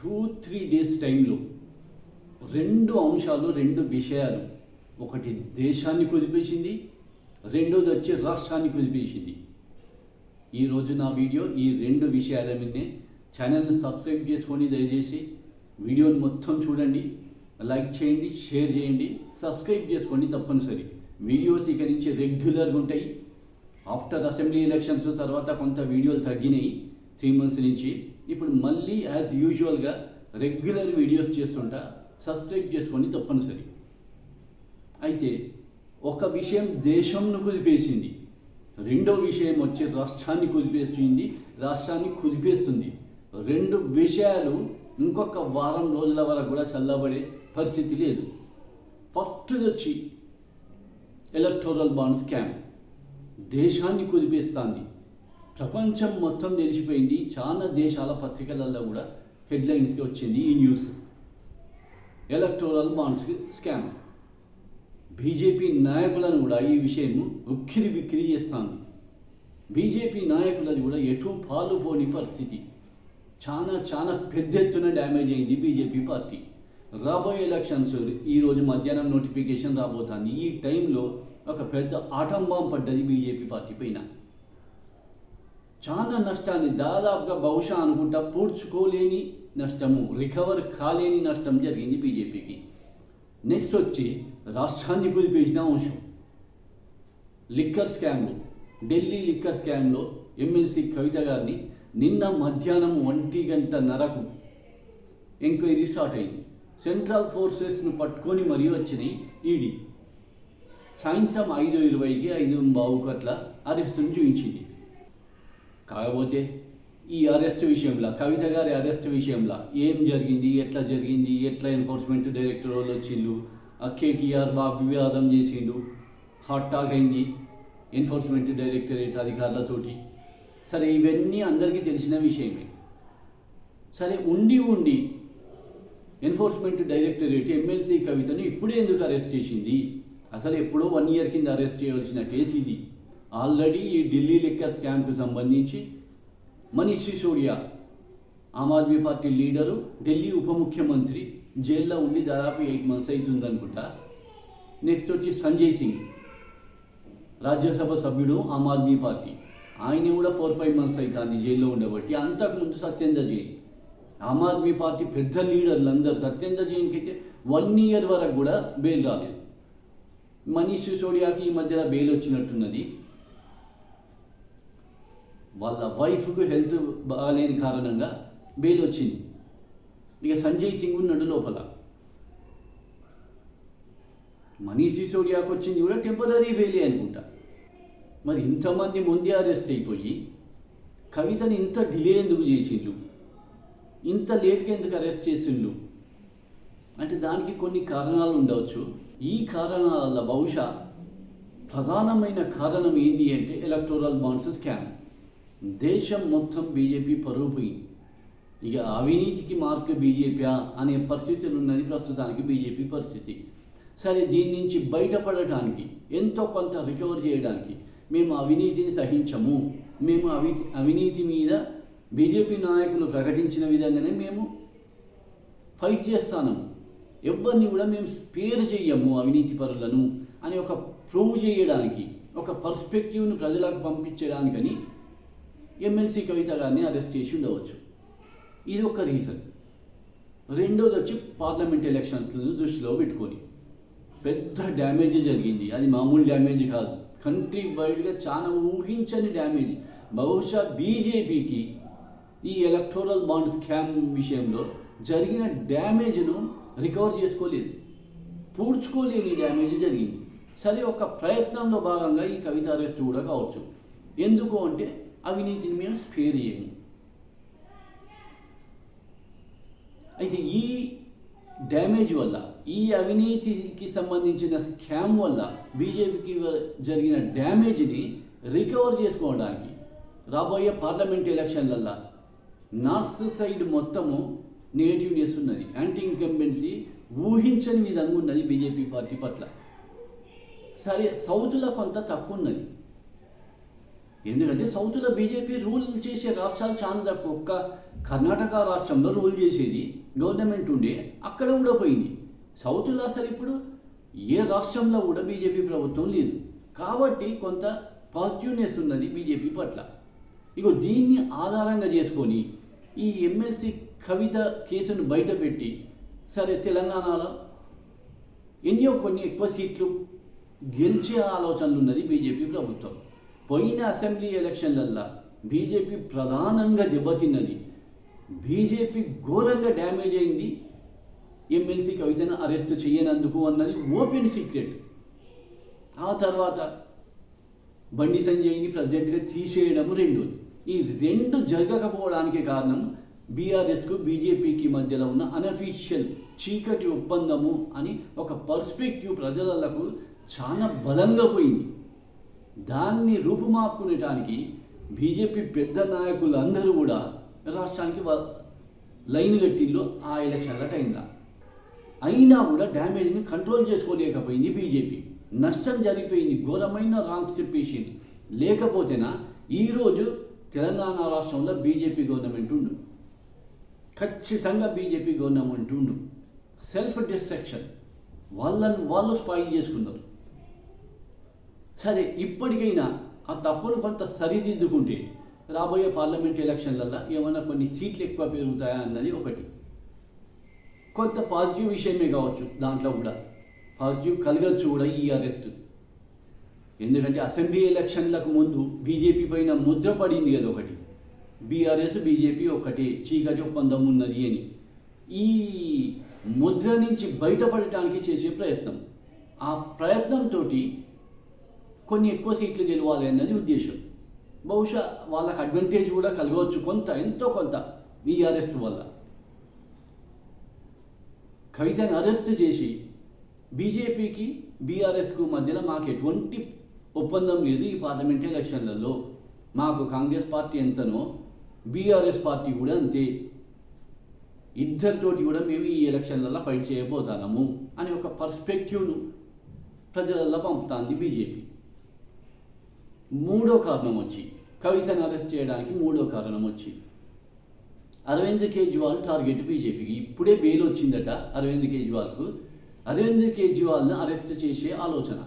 2-3 days టైంలో 2 అంశాలు, 2 విషయాలు, ఒకటి దేశాన్ని కుదిపేసింది, రెండోది వచ్చి రాష్ట్రాన్ని కుదిపేసింది. ఈరోజు నా వీడియో ఈ 2 విషయాల మీదనే. ఛానల్ని సబ్స్క్రైబ్ చేసుకొని దయచేసి వీడియోని మొత్తం చూడండి, లైక్ చేయండి, షేర్ చేయండి, సబ్స్క్రైబ్ చేసుకోండి తప్పనిసరి. వీడియోస్ ఇక నుంచి రెగ్యులర్గా ఉంటాయి. ఆఫ్టర్ అసెంబ్లీ ఎలక్షన్స్ తర్వాత కొంత వీడియోలు తగ్గినాయి 3 మంత్స్ నుంచి. ఇప్పుడు మళ్ళీ యాజ్ యూజువల్గా రెగ్యులర్ వీడియోస్ చేస్తుంటా, సబ్స్క్రైబ్ చేసుకోండి తప్పనిసరి. అయితే ఒక విషయం దేశంను కుదిపేసింది, రెండో విషయం వచ్చి రాష్ట్రాన్ని కుదిపేసింది, రాష్ట్రాన్ని కుదిపేస్తుంది. 2 విషయాలు ఇంకొక వారం రోజుల వరకు కూడా చల్లబడే పరిస్థితి లేదు. ఫస్ట్ వచ్చి ఎలక్టోరల్ బాండ్ స్కామ్ దేశాన్ని కుదిపేస్తుంది. ప్రపంచం మొత్తం తెలిసిపోయింది. చాలా దేశాల పత్రికలలో కూడా హెడ్లైన్స్కి వచ్చింది ఈ news. Electoral bonds scam. BJP నాయకులను కూడా ఈ విషయం ఉక్కిరి బిక్కిరి చేస్తుంది. బీజేపీ నాయకులది కూడా ఎటు పాలుపోని పరిస్థితి. చాలా పెద్ద ఎత్తున డ్యామేజ్ అయింది బీజేపీ పార్టీ. రాబోయే ఎలక్షన్స్ ఈరోజు మధ్యాహ్నం నోటిఫికేషన్ రాబోతుంది. ఈ టైంలో ఒక పెద్ద ఆటం బాంబ్ పడ్డది బీజేపీ పార్టీ పైన. చాలా నష్టాన్ని దాదాపుగా బహుశా అనుకుంటా పూడ్చుకోలేని నష్టము, రికవర్ కాలేని నష్టం జరిగింది బీజేపీకి. నెక్స్ట్ వచ్చి రాష్ట్రాన్ని కుదిపేసిన అంశం లిక్కర్ స్కామ్లో. ఢిల్లీ లిక్కర్ స్కామ్లో ఎమ్మెల్సీ కవిత గారిని నిన్న మధ్యాహ్నం 1:30 ఎంక్వైరీ స్టార్ట్ అయింది. సెంట్రల్ ఫోర్సెస్ను పట్టుకొని మరీ వచ్చినాయి ఈడీ. సాయంత్రం 5:20కి 5:15 అట్లా అరెస్టును చూపించింది. కాకపోతే ఈ అరెస్ట్ విషయంలో, కవిత గారి అరెస్ట్ విషయంలో ఏం జరిగింది, ఎట్లా ఎన్ఫోర్స్మెంట్ డైరెక్టర్ వాళ్ళు వచ్చిండు, కేటీఆర్ వివాదం చేసిండు, హాట్ టాక్ అయింది ఎన్ఫోర్స్మెంట్ డైరెక్టరేట్ అధికారులతోటి. సరే, ఇవన్నీ అందరికీ తెలిసిన విషయమే. సరే, ఉండి ఎన్ఫోర్స్మెంట్ డైరెక్టరేట్ ఎమ్మెల్సీ కవితను ఇప్పుడే ఎందుకు అరెస్ట్ చేసింది? అసలు ఎప్పుడో 1 year కింద అరెస్ట్ చేయవలసిన కేసు ఇది. ఆల్రెడీ ఈ ఢిల్లీ లిక్కర్ స్కామ్కు సంబంధించి మనీష్ సిసోడియా, ఆమ్ ఆద్మీ పార్టీ లీడరు, ఢిల్లీ ఉప ముఖ్యమంత్రి జైల్లో ఉండి దాదాపు 8 months అవుతుంది అనుకుంటా. నెక్స్ట్ వచ్చి సంజయ్ సింగ్, రాజ్యసభ సభ్యుడు, ఆమ్ ఆద్మీ పార్టీ, ఆయన కూడా 4-5 months అవుతుంది జైల్లో ఉండబట్టి. అంతకుముందు సత్యేందర్ జైన్, ఆమ్ ఆద్మీ పార్టీ పెద్ద లీడర్లు అందరూ. సత్యేందర్ జైన్కి అయితే 1 year వరకు కూడా బెయిల్ రాలేదు. మనీష్ సిసోడియాకి ఈ మధ్యలో బెయిల్ వచ్చినట్టున్నది. వాళ్ళ వైఫ్కు హెల్త్ బాగాలేని కారణంగా బెయిల్ వచ్చింది. ఇక సంజయ్ సింగ్ ఉన్నాడు లోపల. మనీష్ సిసోడియాకి వచ్చింది కూడా టెంపరీ బెయిలే అనుకుంటా. మరి ఇంతమంది ముందే అరెస్ట్ అయిపోయి కవితని ఇంత డిలే ఎందుకు చేసిండ్రు, ఇంత లేట్గా ఎందుకు అరెస్ట్ చేసిండ్రు అంటే దానికి కొన్ని కారణాలు ఉండవచ్చు. ఈ కారణాల బహుశా ప్రధానమైన కారణం ఏంటి అంటే ఎలక్టోరల్ బాండ్స్ స్కామ్. దేశం మొత్తం బీజేపీ పరువు పోయింది. ఇక అవినీతికి మార్క్ బీజేపీ అనే పరిస్థితులు ఉన్నది ప్రస్తుతానికి బీజేపీ పరిస్థితి. సరే, దీని నుంచి బయటపడటానికి, ఎంతో కొంత రికవర్ చేయడానికి మేము అవినీతిని సహించము, మేము అవినీతి మీద బీజేపీ నాయకులు ప్రకటించిన విధంగానే మేము ఫైట్ చేస్తాము, ఎవరిని కూడా మేము స్పేర్ చేయము అవినీతి పరులను అని ఒక ప్రూవ్ చేయడానికి, ఒక పర్స్పెక్టివ్ను ప్రజలకు పంపించడానికని ఎమ్మెల్సీ కవిత గారిని అరెస్ట్ చేసి ఉండవచ్చు. ఇది ఒక రీజన్. రెండోది వచ్చి పార్లమెంట్ ఎలక్షన్స్ను దృష్టిలో పెట్టుకొని పెద్ద డ్యామేజ్ జరిగింది. అది మామూలు డ్యామేజ్ కాదు, కంట్రీ వైడ్గా చాలా ఊహించని డ్యామేజ్. బహుశా బీజేపీకి ఈ ఎలక్టోరల్ బాండ్ స్కామ్ విషయంలో జరిగిన డ్యామేజ్ను రికవర్ చేసుకోలేదు, పూడ్చుకోలేని డ్యామేజ్ జరిగింది. సరే, ఒక ప్రయత్నంలో భాగంగా ఈ కవిత అరెస్ట్ కూడా కావచ్చు. ఎందుకు అంటే అవినీతిని మేము స్పేర్ చేయము. అయితే ఈ డ్యామేజ్ వల్ల, ఈ అవినీతికి సంబంధించిన స్కామ్ వల్ల బీజేపీకి జరిగిన డ్యామేజ్ని రికవర్ చేసుకోవడానికి రాబోయే పార్లమెంట్ ఎలక్షన్లల్లో నార్త్ సైడ్ మొత్తము నెగటివ్నెస్ ఉన్నది, యాంటీ ఇన్కంబెన్సీ ఊహించని విధంగా ఉన్నది బీజేపీ పార్టీ పట్ల. సరే, సౌత్లో కొంత తక్కువ ఉన్నది, ఎందుకంటే సౌత్లో బీజేపీ రూల్ చేసే రాష్ట్రాలు చాలా తక్కువ. ఒక్క కర్ణాటక రాష్ట్రంలో రూల్ చేసేది గవర్నమెంట్ ఉండే, అక్కడ కూడా పోయింది. సౌత్లో అసలు ఇప్పుడు ఏ రాష్ట్రంలో కూడా బీజేపీ ప్రభుత్వం లేదు. కాబట్టి కొంత పాజిటివ్నెస్ ఉన్నది బీజేపీ పట్ల. ఇగో దీన్ని ఆధారంగా చేసుకొని ఈ ఎమ్మెల్సీ కవిత కేసును బయటపెట్టి, సరే తెలంగాణలో కొన్ని ఎక్కువ సీట్లు గెలిచే ఆలోచనలు ఉన్నది బీజేపీ ప్రభుత్వం. పోయిన అసెంబ్లీ ఎలక్షన్లల్లో బీజేపీ ప్రధానంగా దెబ్బతిన్నది. బీజేపీ ఘోరంగా డ్యామేజ్ అయింది ఎమ్మెల్సీ కవితను అరెస్ట్ చేయనందుకు అన్నది ఓపెన్ సీక్రెట్. ఆ తర్వాత బండి సంజయ్ని ప్రెసిడెంట్గా తీసేయడము రెండోది. ఈ రెండు జరగకపోవడానికి కారణం బీఆర్ఎస్కు బీజేపీకి మధ్యలో ఉన్న అనఫీషియల్ చీకటి ఒప్పందము అని ఒక పర్స్పెక్టివ్ ప్రజలకు చాలా బలంగా పోయింది. దాన్ని రూపుమాపుకునేటానికి బీజేపీ పెద్ద నాయకులు అందరూ కూడా రాష్ట్రానికి లైన్ కట్టిల్లో ఆ ఎలక్షన్ల టైంలో. అయినా కూడా డ్యామేజ్ని కంట్రోల్ చేసుకోలేకపోయింది బీజేపీ. నష్టం జరిగిపోయింది, ఘోరమైన రాంగ్ చెప్పేసింది. లేకపోతేనా ఈరోజు తెలంగాణ రాష్ట్రంలో బీజేపీ గవర్నమెంట్ ఉండు, ఖచ్చితంగా బీజేపీ గవర్నమెంట్ ఉండు. సెల్ఫ్ డిస్ట్రక్షన్, వాళ్ళు స్పాయిల్ చేసుకున్నారు. సరే, ఇప్పటికైనా ఆ తప్పును కొంత సరిదిద్దుకుంటే రాబోయే పార్లమెంట్ ఎలక్షన్లలో ఏమైనా కొన్ని సీట్లు ఎక్కువ పెరుగుతాయా అన్నది ఒకటి. కొంత పాజిటివ్ విషయమే కావచ్చు, దాంట్లో కూడా పాజిటివ్ కలగచ్చు కూడా ఈ అరెస్ట్. ఎందుకంటే అసెంబ్లీ ఎలక్షన్లకు ముందు బీజేపీ పైన ముద్ర పడింది కదా ఒకటి, బీఆర్ఎస్ బీజేపీ ఒకటే చీకటి ఒప్పందం ఉన్నది అని. ఈ ముద్ర నుంచి బయటపడటానికి చేసే ప్రయత్నం, ఆ ప్రయత్నంతో కొన్ని ఎక్కువ సీట్లు గెలవాలి అన్నది ఉద్దేశం. బహుశా వాళ్ళకి అడ్వాంటేజ్ కూడా కలగవచ్చు కొంత, ఎంతో కొంత ఈ అరెస్ట్ వల్ల. కవితను అరెస్ట్ చేసి బీజేపీకి బీఆర్ఎస్కు మధ్యలో మాకు ఎటువంటి ఒప్పందం లేదు ఈ పార్లమెంట్ ఎలక్షన్లలో, మాకు కాంగ్రెస్ పార్టీ ఎంతనో బీఆర్ఎస్ పార్టీ కూడా అంతే, ఇద్దరితోటి కూడా మేము ఈ ఎలక్షన్లలో ఫైట్ చేయబోతున్నాము అని ఒక పర్స్పెక్టివ్ను ప్రజలలో పంపుతుంది బీజేపీ. మూడో కారణం వచ్చి, కవితను అరెస్ట్ చేయడానికి మూడో కారణం వచ్చి, అరవింద్ కేజ్రీవాల్ టార్గెట్ బీజేపీకి. ఇప్పుడే బెయిల్ వచ్చిందట అరవింద్ కేజ్రీవాల్కు. అరవింద్ కేజ్రీవాల్ను అరెస్ట్ చేసే ఆలోచన.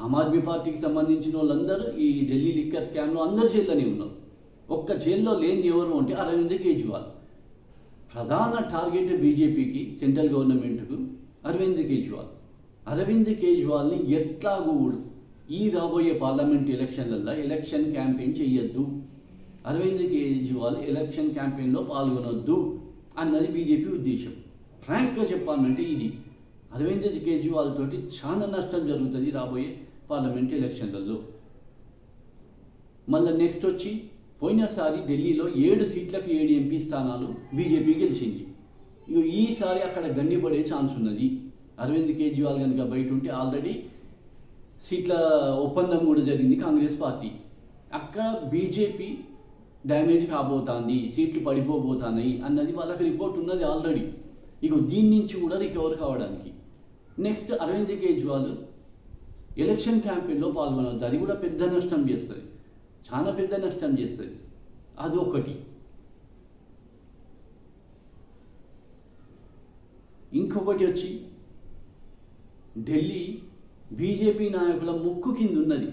ఆమ్ ఆద్మీ పార్టీకి సంబంధించిన వాళ్ళందరూ ఈ ఢిల్లీ లిక్కర్ స్కామ్లో అందరు జైల్లోనే ఉన్నారు. ఒక్క జైల్లో లేని ఎవరు అంటే అరవింద్ కేజ్రీవాల్. ప్రధాన టార్గెట్ బీజేపీకి, సెంట్రల్ గవర్నమెంట్కు అరవింద్ కేజ్రీవాల్. అరవింద్ కేజ్రీవాల్ని ఎట్లాగూ ఈ రాబోయే పార్లమెంట్ ఎలక్షన్లలో ఎలక్షన్ క్యాంపెయిన్ చేయొద్దు, అరవింద్ కేజ్రీవాల్ ఎలక్షన్ క్యాంపెయిన్లో పాల్గొనొద్దు అన్నది బీజేపీ ఉద్దేశం. ఫ్రాంక్గా చెప్పాలంటే ఇది అరవింద్ కేజ్రీవాల్ తోటి చాలా నష్టం జరుగుతుంది రాబోయే పార్లమెంట్ ఎలక్షన్లలో. మళ్ళీ నెక్స్ట్ వచ్చి, పోయినసారి ఢిల్లీలో 7 సీట్లకు 7 ఎంపీ స్థానాలు బీజేపీ గెలిచింది. ఈసారి అక్కడ గండిపడే ఛాన్స్ ఉన్నది. అరవింద్ కేజ్రీవాల్ కనుక బయట ఉంటే ఆల్రెడీ సీట్ల ఒప్పందం కూడా జరిగింది కాంగ్రెస్ పార్టీ. అక్కడ బీజేపీ డ్యామేజ్ కాబోతుంది, సీట్లు పడిపోబోతున్నాయి అన్నది వాళ్ళకి రిపోర్ట్ ఉన్నది ఆల్రెడీ. దీని నుంచి కూడా రికవర్ కావడానికి నెక్స్ట్ అరవింద్ కేజ్రీవాల్ ఎలక్షన్ క్యాంపెయిన్లో పాల్గొనవద్దు. అది కూడా పెద్ద నష్టం చేస్తుంది, చాలా పెద్ద నష్టం చేస్తుంది. అదొకటి. ఇంకొకటి వచ్చి, ఢిల్లీ బీజేపీ నాయకుల ముక్కు కింద ఉన్నది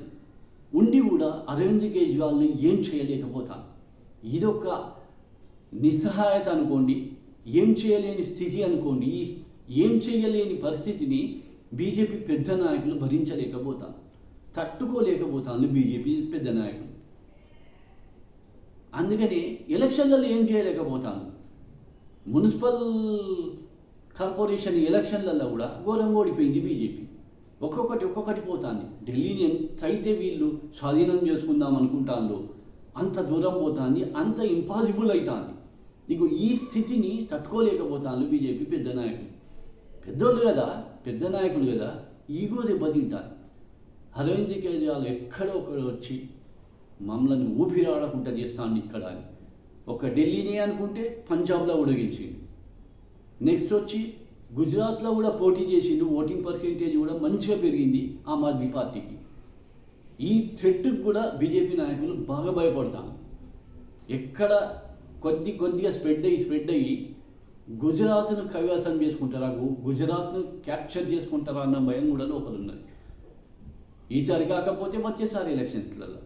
ఉండి కూడా అరవింద్ కేజ్రీవాల్ని ఏం చేయలేకపోతాను. ఇదొక నిస్సహాయత అనుకోండి, ఏం చేయలేని స్థితి అనుకోండి. ఈ ఏం చేయలేని పరిస్థితిని బీజేపీ పెద్ద నాయకులు భరించలేకపోతాను, తట్టుకోలేకపోతాను బీజేపీ పెద్ద నాయకులు. అందుకని ఎలక్షన్లలో ఏం చేయలేకపోతాను. మున్సిపల్ కార్పొరేషన్ ఎలక్షన్లలో కూడా ఘోరంగా ఓడిపోయింది బీజేపీ. ఒక్కొక్కటి పోతాంది. ఢిల్లీని ఎంతైతే వీళ్ళు స్వాధీనం చేసుకుందాం అనుకుంటాను అంత దూరం పోతుంది, అంత ఇంపాసిబుల్ అవుతుంది. ఈ స్థితిని తట్టుకోలేకపోతాను బీజేపీ పెద్ద నాయకులు. పెద్దోళ్ళు కదా, పెద్ద నాయకులు కదా, ఈగో దెబ్బతింటారు. అరవింద్ కేజ్రీవాల్ ఎక్కడో వచ్చి మమ్మల్ని ఊపిరాడకుండా చేస్తాను ఇక్కడ అని. ఒక ఢిల్లీనే అనుకుంటే పంజాబ్లో కూడా గెలిచిండు. నెక్స్ట్ వచ్చి గుజరాత్లో కూడా పోటీ చేసిండు, ఓటింగ్ పర్సెంటేజ్ కూడా మంచిగా పెరిగింది ఆమ్ ఆద్మీ పార్టీకి. ఈ థ్రెట్కి కూడా బీజేపీ నాయకులు బాగా భయపడతాను. ఎక్కడ కొద్దిగా స్ప్రెడ్ అయ్యి గుజరాత్ను కైవసం చేసుకుంటారా, గుజరాత్ను క్యాప్చర్ చేసుకుంటారా అన్న భయం కూడా లోపల ఉన్నది. ఈసారి కాకపోతే వచ్చేసారి ఎలక్షన్స్లలో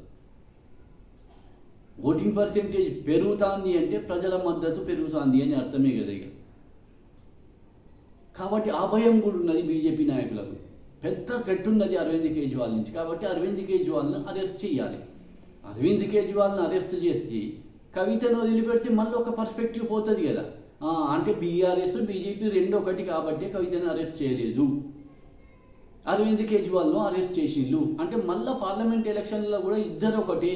ఓటింగ్ పర్సెంటేజ్ పెరుగుతుంది అంటే ప్రజల మద్దతు పెరుగుతుంది అని అర్థమే కదా ఇక. కాబట్టి ఆ భయం కూడా ఉన్నది బీజేపీ నాయకులకు. పెద్ద థ్రెట్ ఉన్నది అరవింద్ కేజ్రీవాల్ నుంచి. కాబట్టి అరవింద్ కేజ్రీవాల్ను అరెస్ట్ చేయాలి. అరవింద్ కేజ్రీవాల్ను అరెస్ట్ చేసి కవితను వదిలిపెడితే మళ్ళీ ఒక పర్స్పెక్టివ్ పోతుంది కదా. అంటే బీఆర్ఎస్ బీజేపీ రెండు ఒకటి కాబట్టి కవితను అరెస్ట్ చేయలేదు, అరవింద్ కేజ్రీవాల్ను అరెస్ట్ చేసిండ్రు అంటే మళ్ళీ పార్లమెంట్ ఎలక్షన్లలో కూడా ఇద్దరు ఒకటే,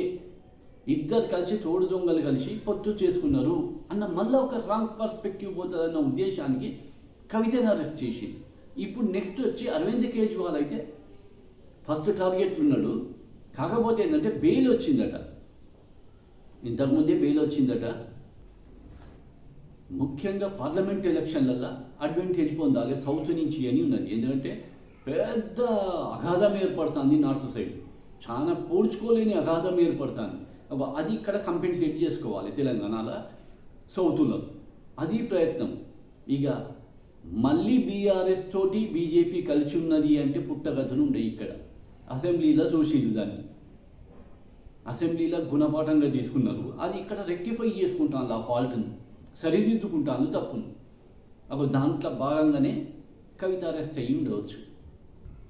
ఇద్దరు కలిసి తోడు దొంగలు కలిసి పొత్తు చేసుకున్నారు అన్న మళ్ళీ ఒక రాంగ్ పర్స్పెక్టివ్ పోతుందన్న ఉద్దేశానికి కవితను అరెస్ట్ చేసింది. ఇప్పుడు నెక్స్ట్ వచ్చి అరవింద్ కేజ్రీవాల్ అయితే ఫస్ట్ టార్గెట్లు ఉన్నాడు. కాకపోతే ఏంటంటే బెయిల్ వచ్చిందట, ఇంతకుముందే బెయిల్ వచ్చిందట. ముఖ్యంగా పార్లమెంట్ ఎలక్షన్లలో అడ్వాంటేజ్ పొందాలి సౌత్ నుంచి అని ఉన్నది. ఎందుకంటే పెద్ద అగాధం ఏర్పడుతుంది నార్త్ సైడ్, చాలా పోల్చుకోలేని అగాధం ఏర్పడుతుంది. అది ఇక్కడ కంపెన్సేట్ చేసుకోవాలి తెలంగాణలో సౌత్లో, అది ప్రయత్నం. ఇక మళ్ళీ బీఆర్ఎస్ తోటి బీజేపీ కలిసి ఉన్నది అంటే పుట్టగతులు ఉండే. ఇక్కడ అసెంబ్లీలో చూసిండు, దాన్ని అసెంబ్లీలో గుణపాఠంగా తీసుకున్నారు. అది ఇక్కడ రెక్టిఫై చేసుకుంటాను, ఆ ఫాల్ట్ను సరిదిద్దుకుంటాను తప్పును. అప్పుడు దాంట్లో భాగంగానే కవిత అరెస్ట్ అయ్యి ఉండవచ్చు.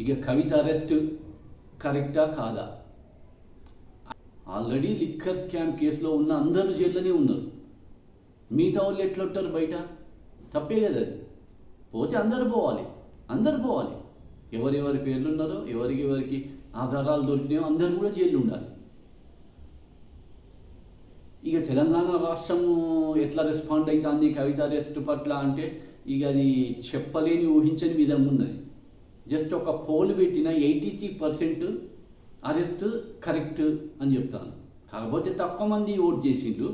ఇక కవిత అరెస్ట్ కరెక్టా కాదా? ఆల్రెడీ లిక్కర్ స్కామ్ కేసులో ఉన్న అందరూ జైల్లోనే ఉన్నారు. మిగతా వాళ్ళు ఎట్లుంటారు బయట? తప్పే కదా అది. పోతే అందరు పోవాలి. ఎవరెవరి పేర్లు ఉన్నారో, ఎవరికి ఆధారాలు దొరికినాయో అందరూ కూడా జైలు ఉండాలి. ఇక తెలంగాణ రాష్ట్రము ఎట్లా రెస్పాండ్ అవుతుంది కవిత అరెస్ట్ పట్ల అంటే ఇక అది చెప్పలేని ఊహించని విధంగా ఉన్నది. జస్ట్ ఒక పోల్ పెట్టిన 83% అరెస్ట్ కరెక్ట్ అని చెప్తాను. కాకపోతే తక్కువ మంది ఓట్ చేసిండ్రు.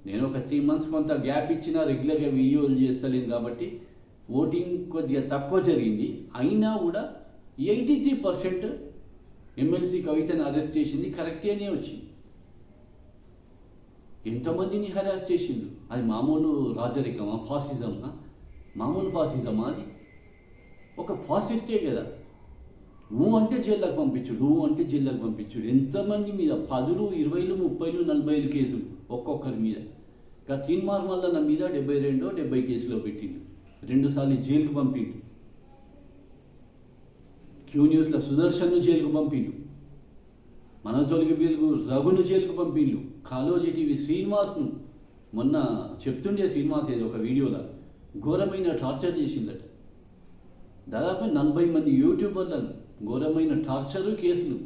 నేను ఒక 3 months కొంత గ్యాప్ ఇచ్చిన రెగ్యులర్గా వీడియోలు చేస్తలేను కాబట్టి ఓటింగ్ కొద్దిగా తక్కువ జరిగింది. అయినా కూడా 83% ఎమ్మెల్సీ కవితను అరెస్ట్ చేసింది కరెక్టే అనే వచ్చింది. ఎంతమందిని హరాస్ చేసిండు? అది మామూలు రాజరికమా, ఫాసిజమా? మామూలు ఫాసిజమా? అది ఒక ఫాసిస్టే కదా. అంటే జైల్లోకి పంపించుడు. ఎంతమంది మీద 10, 20, 30, 40 కేసులు ఒక్కొక్కరి మీద. ఇంకా తీన్మార్ మల్లన్న మీద 72, 70 కేసులో పెట్టిండు. 2 సార్లు జైలుకు పంపిండు. క్యూ న్యూస్లో సుదర్శన్ను జైలుకు పంపిండు. మనజోలికి వెలుగు రఘును జైలుకు పంపిండు. కాలోజీ టీవీ శ్రీనివాస్ను మొన్న చెప్తుండే శ్రీనివాస్ ఏదో ఒక వీడియోలో ఘోరమైన టార్చర్ చేసిందట. దాదాపు 40 మంది యూట్యూబర్లను ఘోరమైన టార్చరు కేసులు.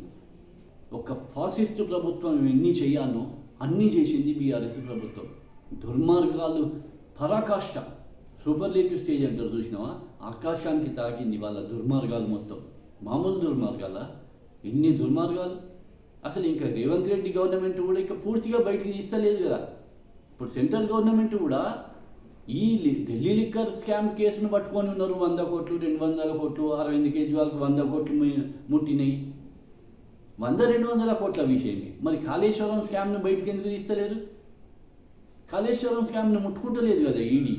ఒక ఫాసిస్ట్ ప్రభుత్వం ఎన్ని చేయాలో అన్నీ చేసింది బీఆర్ఎస్ ప్రభుత్వం. దుర్మార్గాలు పరాకాష్ట, సూపర్లేటివ్ స్టేజ్ అంటారు చూసినావా, ఆకాశానికి తాకింది వాళ్ళ దుర్మార్గాలు మొత్తం. మామూలు దుర్మార్గాల ఎన్ని దుర్మార్గాలు. అసలు ఇంకా రేవంత్ రెడ్డి గవర్నమెంట్ కూడా ఇంకా పూర్తిగా బయటికి తీస్తలేదు కదా. ఇప్పుడు సెంట్రల్ గవర్నమెంట్ కూడా ఈ ఢిల్లీ లిక్కర్ స్కామ్ కేసును పట్టుకొని ఉన్నారు. 100 కోట్లు, 200 కోట్లు, అరవింద్ కేజ్రీవాల్కి 100 కోట్లు ముట్టినాయి. 100-200 కోట్ల విషయమే. మరి కాళేశ్వరం స్కామ్ను బయటికి ఎందుకు తీస్తలేరు? కాళేశ్వరం స్కామ్ను ముట్టుకుంటలేదు కదా ఈడీ.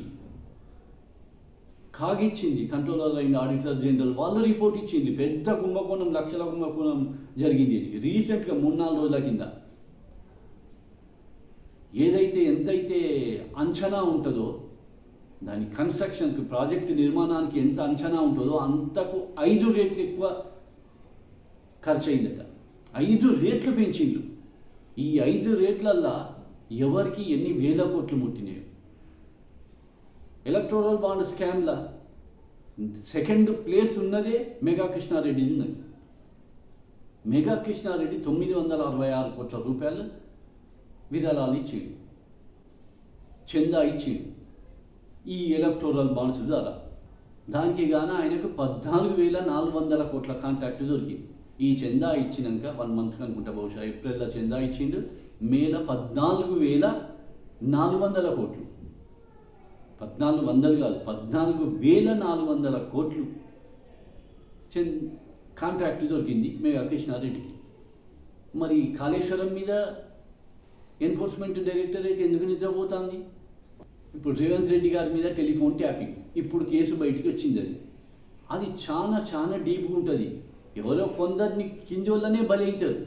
కాగిచ్చింది కంట్రోలర్ అండ్ ఆడిటర్ జనరల్, వాళ్ళు రిపోర్ట్ ఇచ్చింది. పెద్ద కుంభకోణం, లక్షల కుంభకోణం జరిగింది రీసెంట్గా 3-4 రోజుల కింద. ఏదైతే ఎంతైతే అంచనా ఉంటుందో దాని కన్స్ట్రక్షన్కి, ప్రాజెక్టు నిర్మాణానికి ఎంత అంచనా ఉంటుందో అంతకు 5 రెట్లు ఎక్కువ ఖర్చు అయిందట. 5 రెట్లు పెంచిండు. ఈ 5 రేట్లల్లా ఎవరికి ఎన్ని వేల కోట్లు ముట్టినాయి. ఎలక్టోరల్ బాండ్ స్కామ్ల 2nd ప్లేస్ ఉన్నదే మెగా కృష్ణారెడ్డి ఉన్నది. మెగా కృష్ణారెడ్డి 966 కోట్ల రూపాయలు విరాళాలు ఇచ్చిండు, చందా ఇచ్చిండు ఈ ఎలక్టోరల్ బాండ్స్ ద్వారా. దానికి గాను ఆయనకు 14,400 కోట్ల కాంట్రాక్ట్ దొరికింది. ఈ చందా ఇచ్చినాక 1 month అనుకుంటా, బహుశా ఏప్రిల్లో చందా ఇచ్చిండు. మేలో 14,400 కోట్లు, 1400 కాదు 14,400 కోట్లు కాంట్రాక్ట్ దొరికింది మెగా కృష్ణారెడ్డికి. మరి కాళేశ్వరం మీద ఎన్ఫోర్స్మెంట్ డైరెక్టరేట్ ఎందుకు నిద్రపోతుంది? ఇప్పుడు రేవంత్ రెడ్డి గారి మీద టెలిఫోన్ ట్యాపింగ్, ఇప్పుడు కేసు బయటికి వచ్చింది. అది చాలా చాలా డీప్గా ఉంటుంది. ఎవరో కొందరిని కింది వల్లనే బలవుతారు.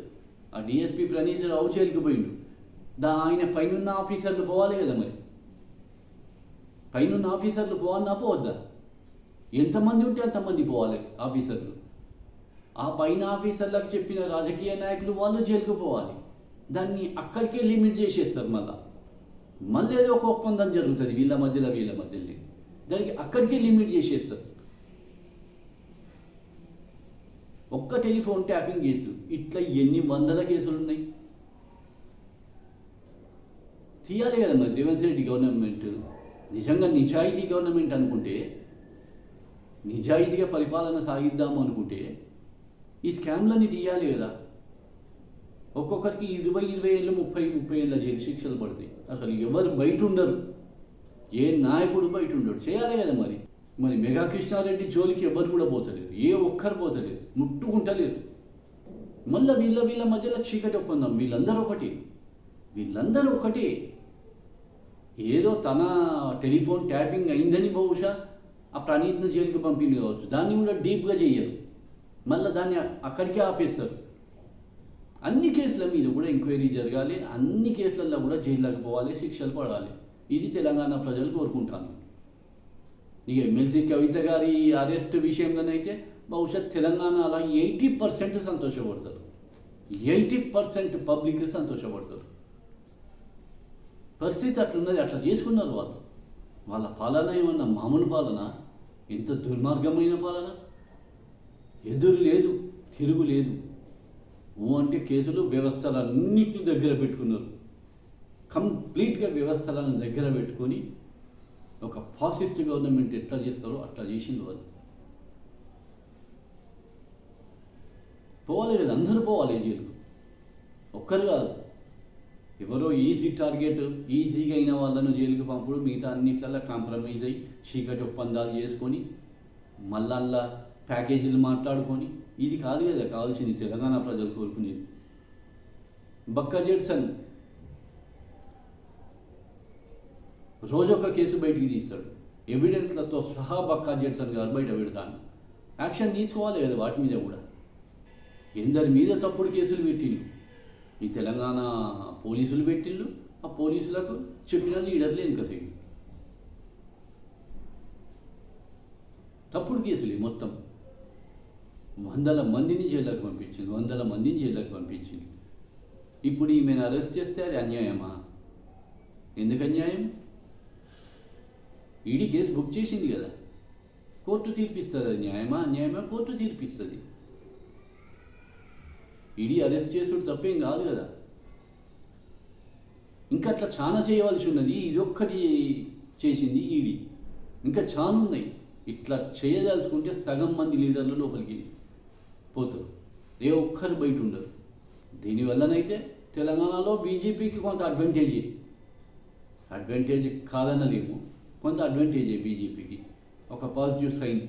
ఆ డిఎస్పీ ప్రణీత్ రావు జైలుకు పోయిండు. ఆయన పైనున్న ఆఫీసర్లు పోవాలి కదా, మరి పైనున్న ఆఫీసర్లు పోవన్నా పోవద్దా? ఎంతమంది ఉంటే అంతమంది పోవాలి ఆఫీసర్లు. ఆ పైన ఆఫీసర్లకు చెప్పిన రాజకీయ నాయకులు వాళ్ళు జైలుకు పోవాలి. దాన్ని అక్కడికే లిమిట్ చేసేస్తారు. మళ్ళీ ఏదో ఒక ఒప్పందం జరుగుతుంది వీళ్ళ మధ్యలో దానికి అక్కడికే లిమిట్ చేసేస్తారు. ఒక్క టెలిఫోన్ ట్యాపింగ్ కేసు ఇట్లా ఎన్ని వందల కేసులు ఉన్నాయి. తీయాలి కదా మరి రేవంత్ రెడ్డి గవర్నమెంట్. నిజంగా నిజాయితీ గవర్నమెంట్ అనుకుంటే, నిజాయితీగా పరిపాలన సాగిద్దాము అనుకుంటే ఈ స్కామ్లన్నీ తీయాలి కదా. ఒక్కొక్కరికి 20 ఏళ్ళు 30 ఏళ్ళ జైలు శిక్షలు పడతాయి. అసలు ఎవరు బయట ఉండరు, ఏ నాయకుడు బయట ఉండడు. చేయాలి కదా మరి మెగా కృష్ణారెడ్డి జోలికి ఎవరు కూడా పోతలేరు, ఏ ఒక్కరు పోతలేరు, ముట్టుకుంటలేరు. మళ్ళీ వీళ్ళ మధ్యలో చీకటి ఒప్పందం. వీళ్ళందరూ ఒకటి. ఏదో తన టెలిఫోన్ ట్యాపింగ్ అయిందని బహుశా ఆ ప్రణీత్ను జైలుకి పంపింది కావచ్చు. దాన్ని కూడా డీప్గా చెయ్యరు, మళ్ళీ దాన్ని అక్కడికే ఆపేస్తారు. అన్ని కేసుల మీద కూడా ఎంక్వైరీ జరగాలి, అన్ని కేసులలో కూడా జైల్లోకి పోవాలి, శిక్షలు పడాలి. ఇది తెలంగాణ ప్రజలు కోరుకుంటాను. ఇక ఎమ్మెల్సీ కవిత గారి అరెస్ట్ విషయంలోనైతే బహుశా తెలంగాణలో 80% సంతోషపడతారు. 80% పబ్లిక్ సంతోషపడతారు. పరిస్థితి అట్లున్నది. అట్లా చేసుకున్నారు వాళ్ళు. వాళ్ళ పాలన ఏమన్నా మామూలు పాలన? ఎంత దుర్మార్గమైన పాలన! ఎదురు లేదు, తిరుగు లేదు. అంటే కేసులు వ్యవస్థలన్నింటినీ దగ్గర పెట్టుకున్నారు. కంప్లీట్గా వ్యవస్థలను దగ్గర పెట్టుకొని ఒక ఫాసిస్ట్ గవర్నమెంట్ ఎట్లా చేస్తారో అట్లా చేసింది వాళ్ళు. పోవాలి కదా, అందరూ పోవాలి జైలుకు, ఒక్కరు కాదు. ఎవరో ఈజీ టార్గెట్, ఈజీగా అయిన వాళ్ళను జైలుకి పంపుడు, మిగతా అన్నిట్లలో కాంప్రమైజ్ అయ్యి చీకటి ఒప్పందాలు చేసుకొని మళ్ళా ప్యాకేజీలు మాట్లాడుకొని, ఇది కాదు కదా కావాల్సింది తెలంగాణ ప్రజలు కోరుకునేది. బక్కా జెడ్సన్ రోజొక కేసు బయటికి తీస్తాడు, ఎవిడెన్స్లతో సహా బక్కా జెడ్సన్ గారు బయట పెడతాను. యాక్షన్ తీసుకోవాలి కదా వాటి మీద కూడా. ఎందరి మీద తప్పుడు కేసులు పెట్టిండు ఈ తెలంగాణ పోలీసులు పెట్టిళ్ళు. ఆ పోలీసులకు చెప్పిన లీడర్లు వెనుక తప్పుడు కేసులే మొత్తం. వందల మందిని జైల్లోకి పంపించింది. ఇప్పుడు ఈమెను అరెస్ట్ చేస్తే అది అన్యాయమా? ఎందుకు అన్యాయం? ఈడీ కేసు బుక్ చేసింది కదా, కోర్టు తీర్పిస్తుంది. అది అన్యాయమా? కోర్టు తీర్పిస్తుంది. ఈడీ అరెస్ట్ చేసుడు తప్పేం కాదు కదా. ఇంకా అట్లా చాలా చేయవలసి ఉన్నది. ఇదొక్కటి చేసింది ఈడీ, ఇంకా చాలా ఉన్నాయి. ఇట్లా చేయదలుచుకుంటే సగం మంది లీడర్లు లోపలికి పోతారు, ఏ ఒక్కరు బయట ఉండరు. దీనివల్లనైతే తెలంగాణలో బీజేపీకి కొంత అడ్వాంటేజ్ కాదన్నదేమో, కొంత అడ్వాంటేజే బీజేపీకి, ఒక పాజిటివ్ సైన్.